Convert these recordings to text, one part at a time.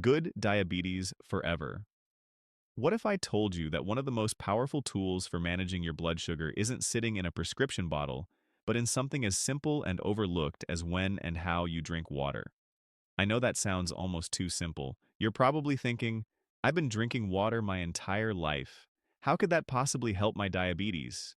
Good diabetes forever. What if I told you that one of the most powerful tools for managing your blood sugar isn't sitting in a prescription bottle, but in something as simple and overlooked as when and how you drink water? I know that sounds almost too simple. You're probably thinking, I've been drinking water my entire life. How could that possibly help my diabetes?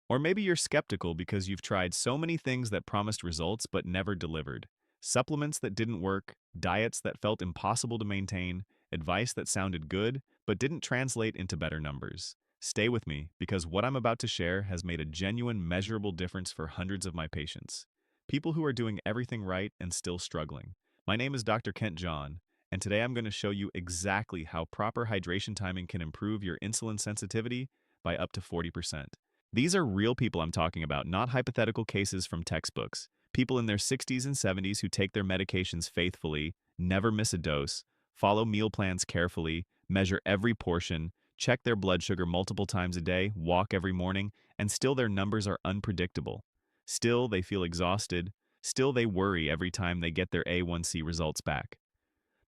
Or maybe you're skeptical because you've tried so many things that promised results but never delivered. Supplements that didn't work, diets that felt impossible to maintain, advice that sounded good but didn't translate into better numbers. Stay with me because what I'm about to share has made a genuine, measurable difference for hundreds of my patients. People who are doing everything right and still struggling. My name is Dr. Kent John, and today I'm going to show you exactly how proper hydration timing can improve your insulin sensitivity by up to 40%. These are real people I'm talking about, not hypothetical cases from textbooks. People in their 60s and 70s who take their medications faithfully, never miss a dose, follow meal plans carefully, measure every portion, check their blood sugar multiple times a day, walk every morning, and still their numbers are unpredictable. Still, they feel exhausted. Still, they worry every time they get their A1C results back.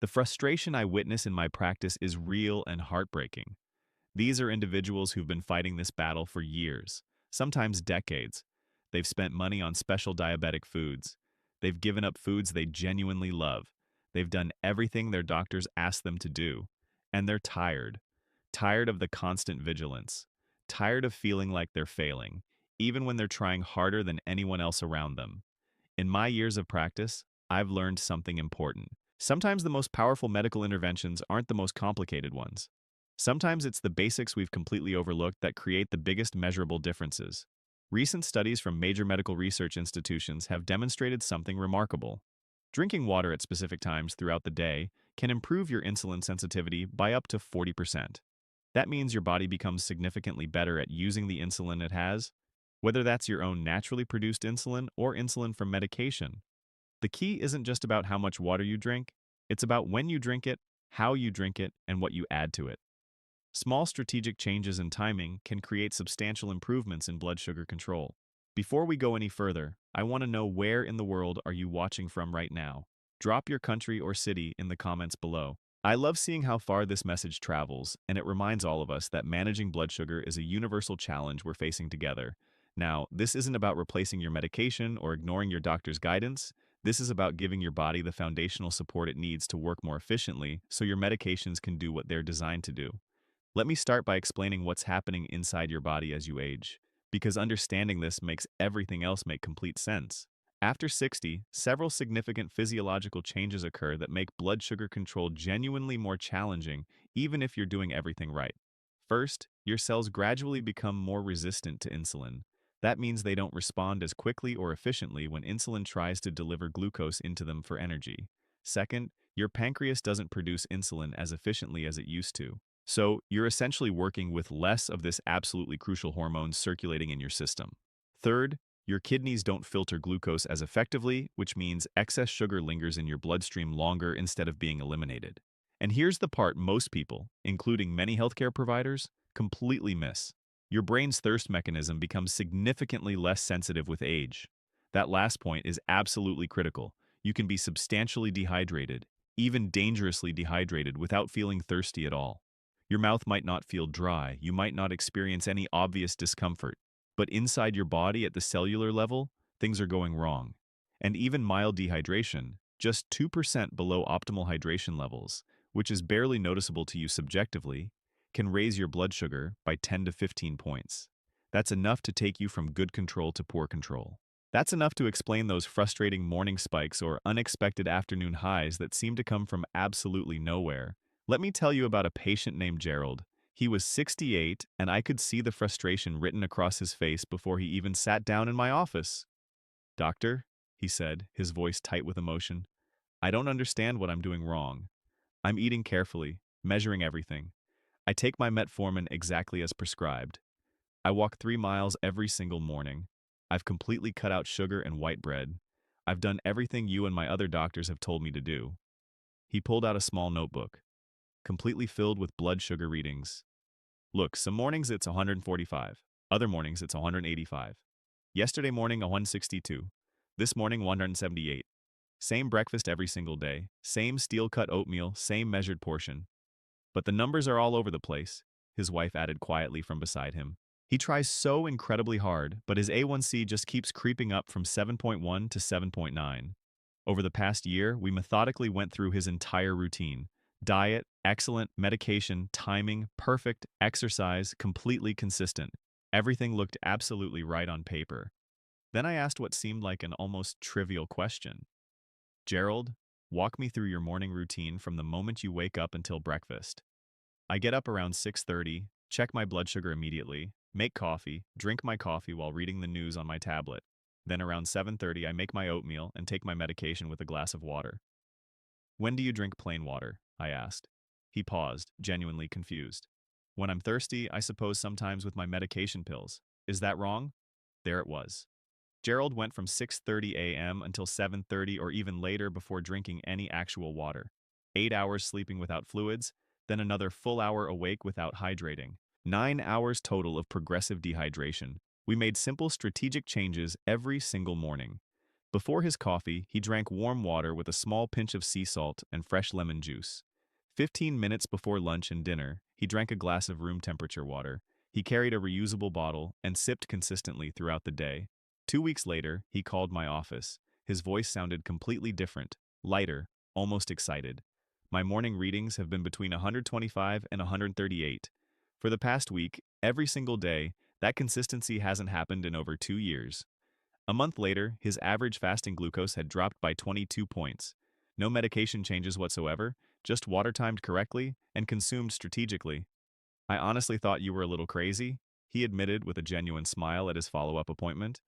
The frustration I witness in my practice is real and heartbreaking. These are individuals who've been fighting this battle for years, sometimes decades. They've spent money on special diabetic foods. They've given up foods they genuinely love. They've done everything their doctors ask them to do. And they're tired. Tired of the constant vigilance. Tired of feeling like they're failing, even when they're trying harder than anyone else around them. In my years of practice, I've learned something important. Sometimes the most powerful medical interventions aren't the most complicated ones. Sometimes it's the basics we've completely overlooked that create the biggest measurable differences. Recent studies from major medical research institutions have demonstrated something remarkable. Drinking water at specific times throughout the day can improve your insulin sensitivity by up to 40%. That means your body becomes significantly better at using the insulin it has, whether that's your own naturally produced insulin or insulin from medication. The key isn't just about how much water you drink, it's about when you drink it, how you drink it, and what you add to it. Small strategic changes in timing can create substantial improvements in blood sugar control. Before we go any further, I want to know where in the world are you watching from right now? Drop your country or city in the comments below. I love seeing how far this message travels, and it reminds all of us that managing blood sugar is a universal challenge we're facing together. Now, this isn't about replacing your medication or ignoring your doctor's guidance. This is about giving your body the foundational support it needs to work more efficiently so your medications can do what they're designed to do. Let me start by explaining what's happening inside your body as you age, because understanding this makes everything else make complete sense. After 60, several significant physiological changes occur that make blood sugar control genuinely more challenging, even if you're doing everything right. First, your cells gradually become more resistant to insulin. That means they don't respond as quickly or efficiently when insulin tries to deliver glucose into them for energy. Second, your pancreas doesn't produce insulin as efficiently as it used to. So you're essentially working with less of this absolutely crucial hormone circulating in your system. Third, your kidneys don't filter glucose as effectively, which means excess sugar lingers in your bloodstream longer instead of being eliminated. And here's the part most people, including many healthcare providers, completely miss. Your brain's thirst mechanism becomes significantly less sensitive with age. That last point is absolutely critical. You can be substantially dehydrated, even dangerously dehydrated, without feeling thirsty at all. Your mouth might not feel dry, you might not experience any obvious discomfort, but inside your body at the cellular level, things are going wrong. And even mild dehydration, just 2% below optimal hydration levels, which is barely noticeable to you subjectively, can raise your blood sugar by 10 to 15 points. That's enough to take you from good control to poor control. That's enough to explain those frustrating morning spikes or unexpected afternoon highs that seem to come from absolutely nowhere. Let me tell you about a patient named Gerald. He was 68, and I could see the frustration written across his face before he even sat down in my office. "Doctor," he said, his voice tight with emotion, "I don't understand what I'm doing wrong. I'm eating carefully, measuring everything. I take my metformin exactly as prescribed. I walk 3 miles every single morning. I've completely cut out sugar and white bread. I've done everything you and my other doctors have told me to do." He pulled out a small notebook, completely filled with blood sugar readings. "Look, some mornings it's 145. Other mornings it's 185. Yesterday morning 162. This morning 178. Same breakfast every single day, same steel-cut oatmeal, same measured portion. But the numbers are all over the place, his wife added quietly from beside him. He tries so incredibly hard, but his A1C just keeps creeping up from 7.1 to 7.9. Over the past year, we methodically went through his entire routine. Diet, excellent, medication, timing, perfect, exercise, completely consistent. Everything looked absolutely right on paper. Then I asked what seemed like an almost trivial question. Gerald, walk me through your morning routine from the moment you wake up until breakfast. I get up around 6:30, check my blood sugar immediately, make coffee, drink my coffee while reading the news on my tablet. Then around 7:30, I make my oatmeal and take my medication with a glass of water. When do you drink plain water? I asked. He paused, genuinely confused. When I'm thirsty, I suppose sometimes with my medication pills. Is that wrong? There it was. Gerald went from 6:30 a.m. until 7:30 or even later before drinking any actual water. 8 hours sleeping without fluids, then another full hour awake without hydrating. 9 hours total of progressive dehydration. We made simple strategic changes every single morning. Before his coffee, he drank warm water with a small pinch of sea salt and fresh lemon juice. 15 minutes before lunch and dinner, he drank a glass of room temperature water. He carried a reusable bottle and sipped consistently throughout the day. 2 weeks later, he called my office. His voice sounded completely different, lighter, almost excited. My morning readings have been between 125 and 138. For the past week, every single day, that consistency hasn't happened in over 2 years. A month later, his average fasting glucose had dropped by 22 points. No medication changes whatsoever, just water timed correctly and consumed strategically. I honestly thought you were a little crazy, he admitted with a genuine smile at his follow-up appointment.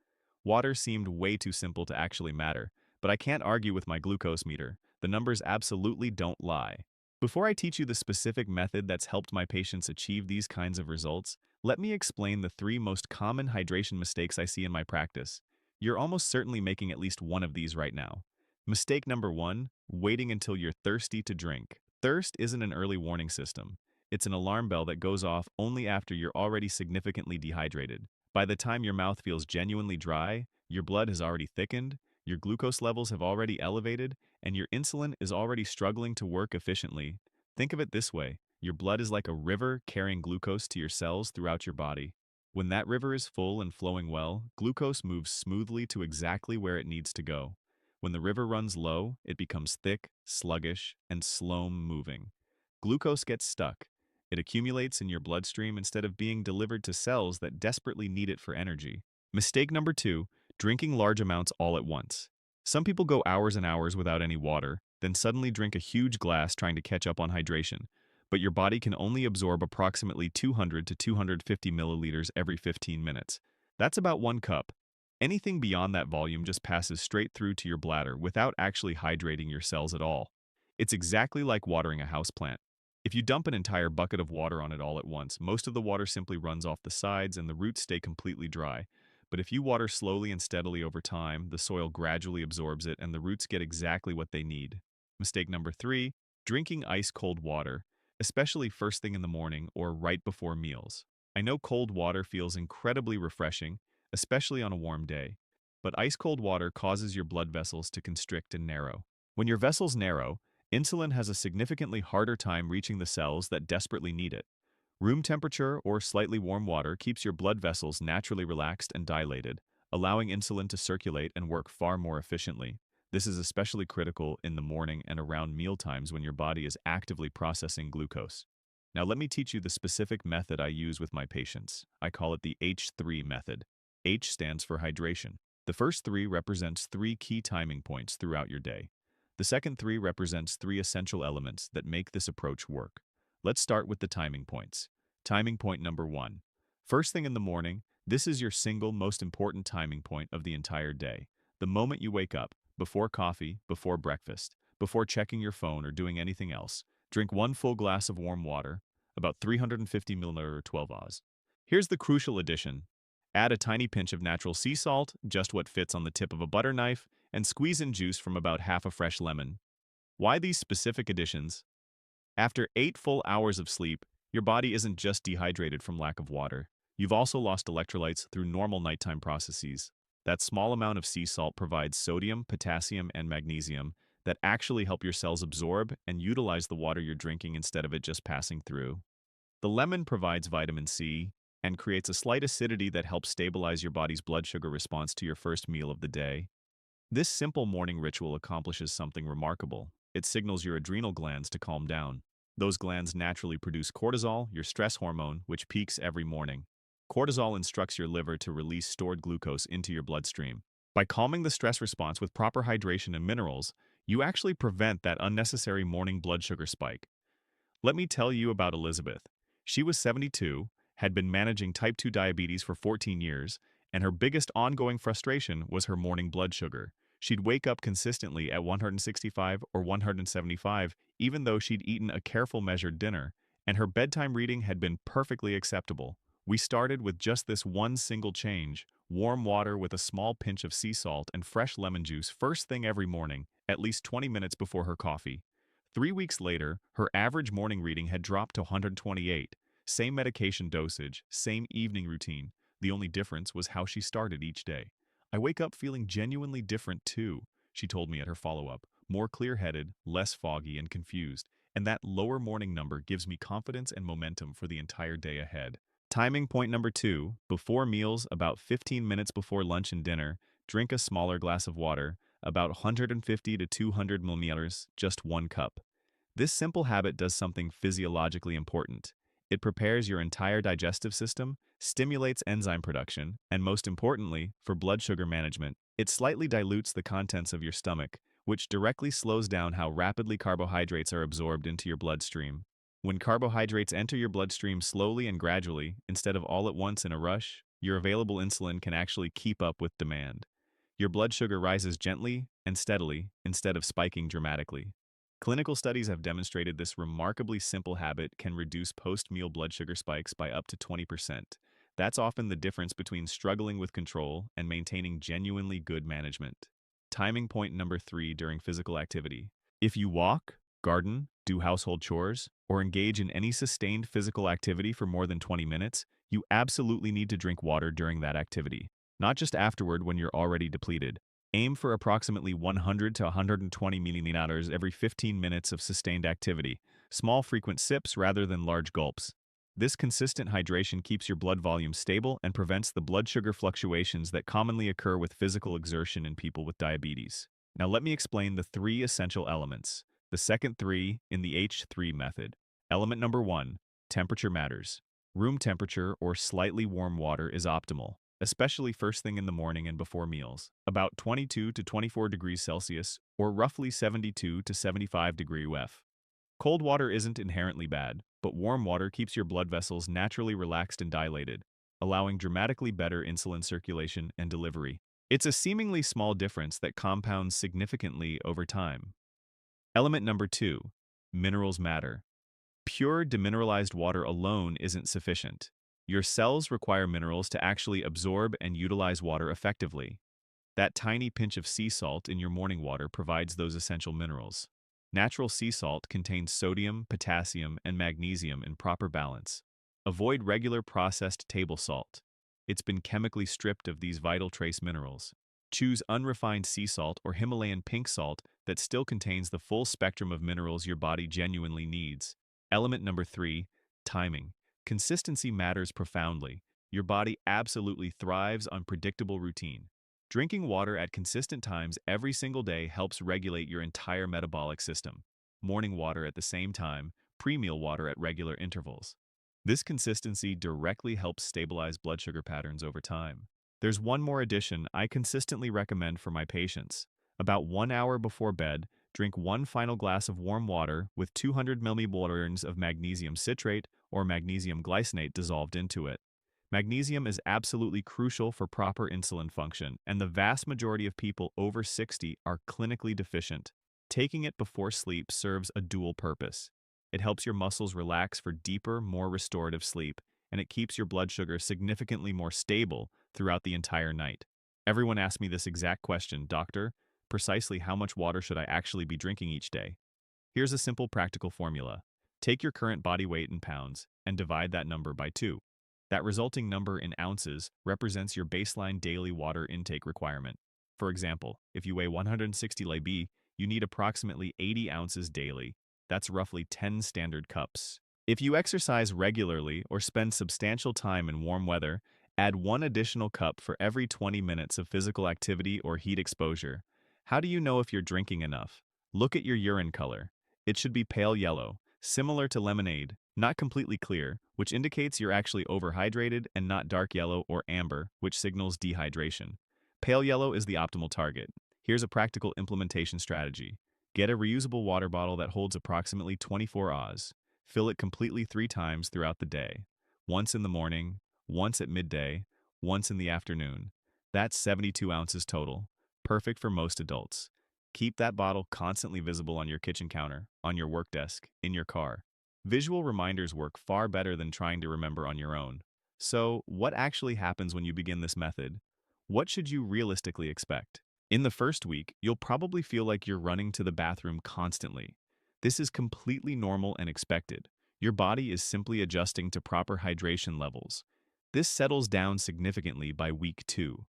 Water seemed way too simple to actually matter, but I can't argue with my glucose meter. The numbers absolutely don't lie. Before I teach you the specific method that's helped my patients achieve these kinds of results, let me explain the 3 most common hydration mistakes I see in my practice. You're almost certainly making at least one of these right now. Mistake number 1, waiting until you're thirsty to drink. Thirst isn't an early warning system. It's an alarm bell that goes off only after you're already significantly dehydrated. By the time your mouth feels genuinely dry, your blood has already thickened, your glucose levels have already elevated, and your insulin is already struggling to work efficiently. Think of it this way. Your blood is like a river carrying glucose to your cells throughout your body. When that river is full and flowing well, glucose moves smoothly to exactly where it needs to go. When the river runs low, it becomes thick, sluggish, and slow-moving. Glucose gets stuck. It accumulates in your bloodstream instead of being delivered to cells that desperately need it for energy. Mistake number 2, drinking large amounts all at once. Some people go hours and hours without any water, then suddenly drink a huge glass trying to catch up on hydration. But your body can only absorb approximately 200 to 250 milliliters every 15 minutes. That's about 1 cup. Anything beyond that volume just passes straight through to your bladder without actually hydrating your cells at all. It's exactly like watering a houseplant. If you dump an entire bucket of water on it all at once, most of the water simply runs off the sides and the roots stay completely dry. But if you water slowly and steadily over time, the soil gradually absorbs it and the roots get exactly what they need. Mistake number 3, drinking ice-cold water, especially first thing in the morning or right before meals. I know cold water feels incredibly refreshing, especially on a warm day, but ice-cold water causes your blood vessels to constrict and narrow. When your vessels narrow, insulin has a significantly harder time reaching the cells that desperately need it. Room temperature or slightly warm water keeps your blood vessels naturally relaxed and dilated, allowing insulin to circulate and work far more efficiently. This is especially critical in the morning and around meal times when your body is actively processing glucose. Now let me teach you the specific method I use with my patients. I call it the H3 method. H stands for hydration. The first 3 represents 3 key timing points throughout your day. The second 3 represents 3 essential elements that make this approach work. Let's start with the timing points. Timing point number 1. First thing in the morning, this is your single most important timing point of the entire day. The moment you wake up, before coffee, before breakfast, before checking your phone or doing anything else, drink 1 full glass of warm water, about 350 milliliters or 12 oz. Here's the crucial addition. Add a tiny pinch of natural sea salt, just what fits on the tip of a butter knife, and squeeze in juice from about half a fresh lemon. Why these specific additions? After 8 full hours of sleep, your body isn't just dehydrated from lack of water. You've also lost electrolytes through normal nighttime processes. That small amount of sea salt provides sodium, potassium, and magnesium that actually help your cells absorb and utilize the water you're drinking instead of it just passing through. The lemon provides vitamin C and creates a slight acidity that helps stabilize your body's blood sugar response to your first meal of the day. This simple morning ritual accomplishes something remarkable. It signals your adrenal glands to calm down. Those glands naturally produce cortisol, your stress hormone, which peaks every morning. Cortisol instructs your liver to release stored glucose into your bloodstream. By calming the stress response with proper hydration and minerals, you actually prevent that unnecessary morning blood sugar spike. Let me tell you about Elizabeth. She was 72, had been managing type 2 diabetes for 14 years, and her biggest ongoing frustration was her morning blood sugar. She'd wake up consistently at 165 or 175, even though she'd eaten a careful measured dinner, and her bedtime reading had been perfectly acceptable. We started with just this one single change: warm water with a small pinch of sea salt and fresh lemon juice first thing every morning, at least 20 minutes before her coffee. 3 weeks later, her average morning reading had dropped to 128. Same medication dosage, same evening routine. The only difference was how she started each day. "I wake up feeling genuinely different too," she told me at her follow-up. "More clear-headed, less foggy and confused, and that lower morning number gives me confidence and momentum for the entire day ahead." Timing point number 2, before meals, about 15 minutes before lunch and dinner, drink a smaller glass of water, about 150 to 200 milliliters, just 1 cup. This simple habit does something physiologically important. It prepares your entire digestive system, stimulates enzyme production, and most importantly, for blood sugar management, it slightly dilutes the contents of your stomach, which directly slows down how rapidly carbohydrates are absorbed into your bloodstream. When carbohydrates enter your bloodstream slowly and gradually, instead of all at once in a rush, your available insulin can actually keep up with demand. Your blood sugar rises gently and steadily instead of spiking dramatically. Clinical studies have demonstrated this remarkably simple habit can reduce post-meal blood sugar spikes by up to 20%. That's often the difference between struggling with control and maintaining genuinely good management. Timing point number 3 during physical activity. If you walk, garden, do household chores, or engage in any sustained physical activity for more than 20 minutes, you absolutely need to drink water during that activity, not just afterward when you're already depleted. Aim for approximately 100 to 120 milliliters every 15 minutes of sustained activity, small frequent sips rather than large gulps. This consistent hydration keeps your blood volume stable and prevents the blood sugar fluctuations that commonly occur with physical exertion in people with diabetes. Now let me explain the 3 essential elements, the second 3 in the H3 method. Element number 1, temperature matters. Room temperature or slightly warm water is optimal, especially first thing in the morning and before meals, about 22 to 24 degrees Celsius or roughly 72 to 75 degree UF. Cold water isn't inherently bad, but warm water keeps your blood vessels naturally relaxed and dilated, allowing dramatically better insulin circulation and delivery. It's a seemingly small difference that compounds significantly over time. Element number 2, minerals matter. Pure demineralized water alone isn't sufficient. Your cells require minerals to actually absorb and utilize water effectively. That tiny pinch of sea salt in your morning water provides those essential minerals. Natural sea salt contains sodium, potassium, and magnesium in proper balance. Avoid regular processed table salt. It's been chemically stripped of these vital trace minerals. Choose unrefined sea salt or Himalayan pink salt that still contains the full spectrum of minerals your body genuinely needs. Element number 3, timing. Consistency matters profoundly. Your body absolutely thrives on predictable routine. Drinking water at consistent times every single day helps regulate your entire metabolic system. Morning water at the same time, pre-meal water at regular intervals. This consistency directly helps stabilize blood sugar patterns over time. There's one more addition I consistently recommend for my patients. About 1 hour before bed, drink one final glass of warm water with 200 milliliters of magnesium citrate or magnesium glycinate dissolved into it. Magnesium is absolutely crucial for proper insulin function, and the vast majority of people over 60 are clinically deficient. Taking it before sleep serves a dual purpose. It helps your muscles relax for deeper, more restorative sleep, and it keeps your blood sugar significantly more stable throughout the entire night. Everyone asks me this exact question: "Doctor, precisely how much water should I actually be drinking each day?" Here's a simple practical formula. Take your current body weight in pounds and divide that number by 2. That resulting number in ounces represents your baseline daily water intake requirement. For example, if you weigh 160 lb, you need approximately 80 ounces daily. That's roughly 10 standard cups. If you exercise regularly or spend substantial time in warm weather, add one additional cup for every 20 minutes of physical activity or heat exposure. How do you know if you're drinking enough? Look at your urine color. It should be pale yellow, similar to lemonade, not completely clear, which indicates you're actually overhydrated, and not dark yellow or amber, which signals dehydration. Pale yellow is the optimal target. Here's a practical implementation strategy. Get a reusable water bottle that holds approximately 24 Oz. Fill it completely 3 times throughout the day. Once in the morning, once at midday, once in the afternoon. That's 72 ounces total. Perfect for most adults. Keep that bottle constantly visible on your kitchen counter, on your work desk, in your car. Visual reminders work far better than trying to remember on your own. So, what actually happens when you begin this method? What should you realistically expect? In the first week, you'll probably feel like you're running to the bathroom constantly. This is completely normal and expected. Your body is simply adjusting to proper hydration levels. This settles down significantly by week 2.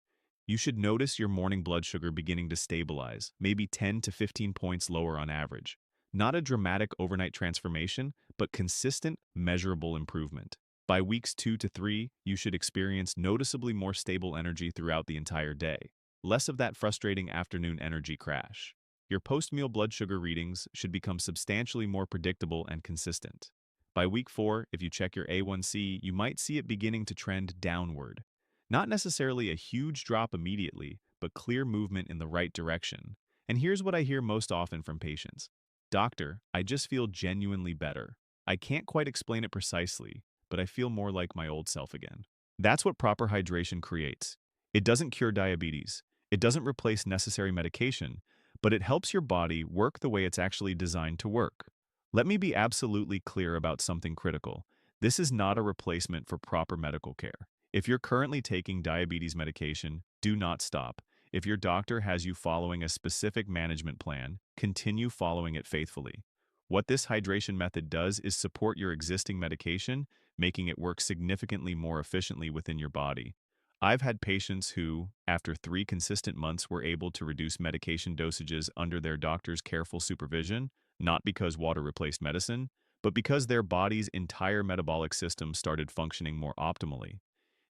You should notice your morning blood sugar beginning to stabilize, maybe 10 to 15 points lower on average. Not a dramatic overnight transformation, but consistent, measurable improvement. By weeks 2 to 3, you should experience noticeably more stable energy throughout the entire day. Less of that frustrating afternoon energy crash. Your post-meal blood sugar readings should become substantially more predictable and consistent. By week 4, if you check your A1C, you might see it beginning to trend downward. Not necessarily a huge drop immediately, but clear movement in the right direction. And here's what I hear most often from patients. Doctor, I just feel genuinely better. I can't quite explain it precisely, but I feel more like my old self again. That's what proper hydration creates. It doesn't cure diabetes. It doesn't replace necessary medication, but it helps your body work the way it's actually designed to work. Let me be absolutely clear about something critical. This is not a replacement for proper medical care. If you're currently taking diabetes medication, do not stop. If your doctor has you following a specific management plan, continue following it faithfully. What this hydration method does is support your existing medication, making it work significantly more efficiently within your body. I've had patients who, after 3 consistent months, were able to reduce medication dosages under their doctor's careful supervision, not because water replaced medicine, but because their body's entire metabolic system started functioning more optimally.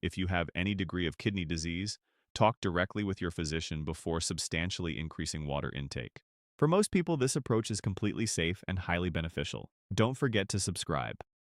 If you have any degree of kidney disease, talk directly with your physician before substantially increasing water intake. For most people, this approach is completely safe and highly beneficial. Don't forget to subscribe.